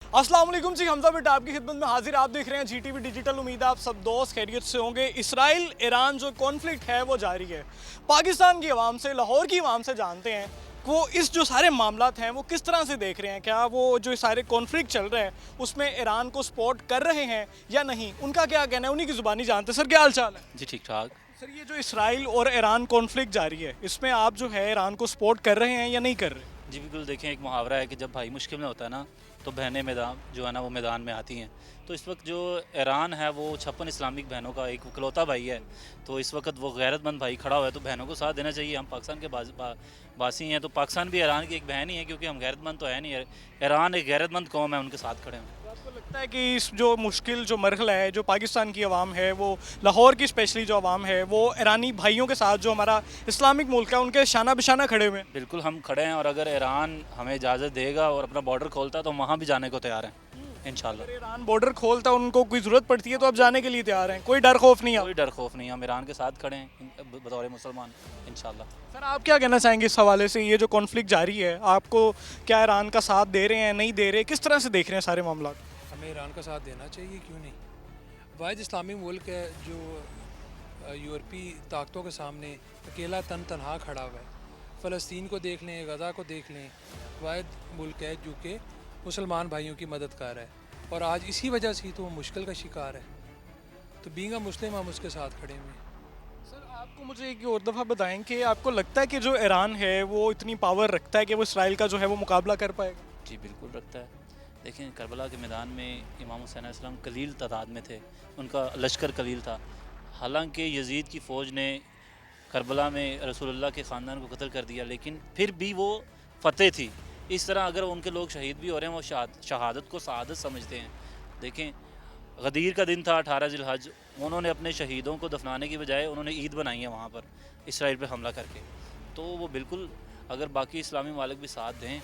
अस्सलाम वालेकुम जी, हमजा बेटा आपकी खिदमत में हाजिर। आप देख रहे हैं जीटीवी डिजिटल। उम्मीद है आप सब दोस्त खैरियत से होंगे। इसराइल ईरान जो कॉन्फ्लिक्ट है वो जारी है। पाकिस्तान की आवाम से, लाहौर की आवाम से जानते हैं वो इस जो सारे मामलात हैं वो किस तरह से देख रहे हैं। क्या वो जो सारे कॉन्फ्लिक्ट चल रहे हैं उसमें ईरान को सपोर्ट कर रहे हैं या नहीं, उनका क्या कहना है, उन्हीं की ज़ुबानी जानते हैं। सर क्या हाल चाल है? जी ठीक ठाक। सर ये जो इसराइल और ईरान कॉन्फ्लिक्ट जारी है इसमें आप जो है ईरान को सपोर्ट कर रहे हैं या नहीं कर रहे? जी बिल्कुल, देखें एक मुहावरा है कि जब भाई मुश्किल में होता है ना तो बहनें मैदान जो है ना वो मैदान में आती हैं। तो इस वक्त जो ईरान है वो 56 इस्लामिक बहनों का एक इकलौता भाई है। तो इस वक्त वो गैरतमंद भाई खड़ा हुआ है तो बहनों को साथ देना चाहिए। हम पाकिस्तान के बासी हैं तो पाकिस्तान भी ईरान की एक बहन ही है, क्योंकि हम गैरतमंद तो है नहीं। ईरान एक गैरतमंद कौम है, उनके साथ खड़े हैं। तो आपको लगता है कि इस जो मुश्किल जो मरहला है जो पाकिस्तान की आवाम है, वो लाहौर की स्पेशली जो आवाम है वो ईरानी भाइयों के साथ, जो हमारा इस्लामिक मुल्क है, उनके शाना बिशाना खड़े हुए हैं? बिल्कुल हम खड़े हैं, और अगर ईरान हमें इजाज़त देगा और अपना बॉर्डर खोलता है तो हम वहाँ भी जाने को तैयार हैं इंशाल्लाह। अगर ईरान बॉर्डर खोलता है, उनको कोई ज़रूरत पड़ती है तो आप जाने के लिए तैयार हैं, कोई डर खौफ नहीं है? कोई डर खौफ नहीं, हम ईरान के साथ खड़े हैं बतौर मुसलमान इंशाल्लाह। सर आप क्या कहना चाहेंगे इस हवाले से? ये जो कॉन्फ्लिक्ट जारी है, आपको क्या ईरान का साथ दे रहे हैं, नहीं दे रहे, किस तरह से देख रहे हैं सारे मामला? हमें ईरान का साथ देना चाहिए, क्यों नहीं। वाहिद इस्लामी मुल्क है जो यूरोपीय ताकतों के सामने अकेला तनहा खड़ा हुआ है। फ़लस्तीन को देख लें, गज़ा को देख लें, वाहिद मुल्क है जो कि मुसलमान भाइयों की मदद कर रहा है, और आज इसी वजह से ही तो वो मुश्किल का शिकार है। तो बीइंग अ मुस्लिम हम उसके साथ खड़े हुए हैं। सर आपको मुझे एक और दफ़ा बताएं कि आपको लगता है कि जो ईरान है वो इतनी पावर रखता है कि वो इसराइल का जो है वो मुकाबला कर पाएगा? जी बिल्कुल रखता है। देखें करबला के मैदान में इमाम हुसैन अलैहिस्सलाम कलील तादाद में थे, उनका लश्कर कलील था। हालांकि यजीद की फ़ौज ने करबला में रसूलुल्लाह के ख़ानदान को कत्ल कर दिया, लेकिन फिर भी वो फ़तेह थी। इस तरह अगर उनके लोग शहीद भी हो रहे हैं, वो शहादत को सआदत समझते हैं। देखें गदीर का दिन था 18 ज़िलहज, उन्होंने अपने शहीदों को दफनाने की बजाय उन्होंने ईद बनाई है वहाँ पर इसराइल पे हमला करके। तो वो बिल्कुल, अगर बाकी इस्लामी मालिक भी साथ दें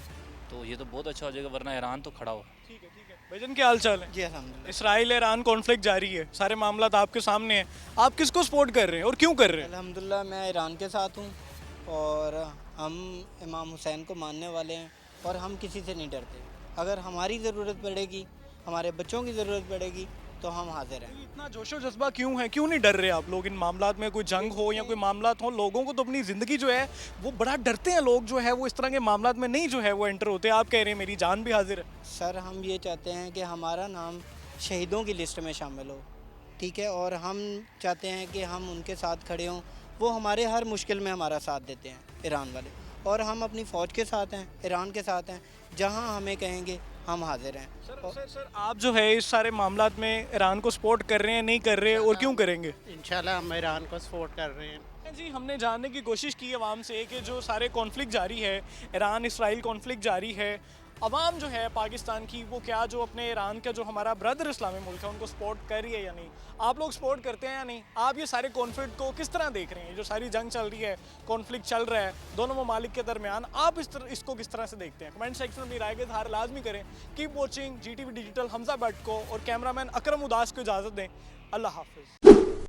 तो ये तो बहुत अच्छा हो जाएगा, वरना ईरान तो खड़ा हो। ठीक है ठीक है। भाईजान क्या हाल चाल है? जी अल्हम्दुलिल्लाह। इसराइल ईरान कॉन्फ्लिक्ट जारी है, सारे मामला आपके सामने हैं, आप किसको सपोर्ट कर रहे हैं और क्यों कर रहे हैं? अल्हम्दुलिल्लाह मैं ईरान के साथ हूँ, और हम इमाम हुसैन को मानने वाले हैं, और हम किसी से नहीं डरते। अगर हमारी ज़रूरत पड़ेगी, हमारे बच्चों की ज़रूरत पड़ेगी तो हम हाजिर हैं। इतना जोशो जज्बा क्यों है, क्यों नहीं डर रहे आप लोग इन मामलात में? कोई जंग हो या कोई मामलात हो, लोगों को तो अपनी ज़िंदगी जो है वो बड़ा डरते हैं लोग, जो है वो इस तरह के मामलात में नहीं जो है वो एंटर होते। आप कह रहे हैं मेरी जान भी हाजिर है। सर हम ये चाहते हैं कि हमारा नाम शहीदों की लिस्ट में शामिल हो, ठीक है, और हम चाहते हैं कि हम उनके साथ खड़े हों। वो हमारे हर मुश्किल में हमारा साथ देते हैं ईरान वाले, और हम अपनी फ़ौज के साथ हैं, ईरान के साथ हैं। जहाँ हमें कहेंगे हम हाजिर हैं। सर आप जो है इस सारे मामलात में ईरान को सपोर्ट कर रहे हैं, नहीं कर रहे, और क्यों करेंगे? इंशाल्लाह हम ईरान को सपोर्ट कर रहे हैं। जी हमने जानने की कोशिश की आवाम से कि जो सारे कॉन्फ्लिक्ट जारी है, ईरान इसराइल कॉन्फ्लिक्ट जारी है, आवाम जो है पाकिस्तान की वो क्या जो अपने ईरान का जो हमारा ब्रदर इस्लामी मुल्क है उनको सपोर्ट कर रही है या नहीं? आप लोग सपोर्ट करते हैं या नहीं? आप ये सारे कॉन्फ्लिक्ट को किस तरह देख रहे हैं? जो सारी जंग चल रही है, कॉन्फ्लिक्ट चल रहा है दोनों ममालिक के दरमियान, आप इसको किस तरह से देखते हैं? कमेंट सेक्शन में अपनी राय का इज़हार लाजमी करें। Keep watching Zee TV digital. Hamza Bhatt को और कैमरामैन अकरम उदास को इजाज़त दें। अल्लाह हाफिज़।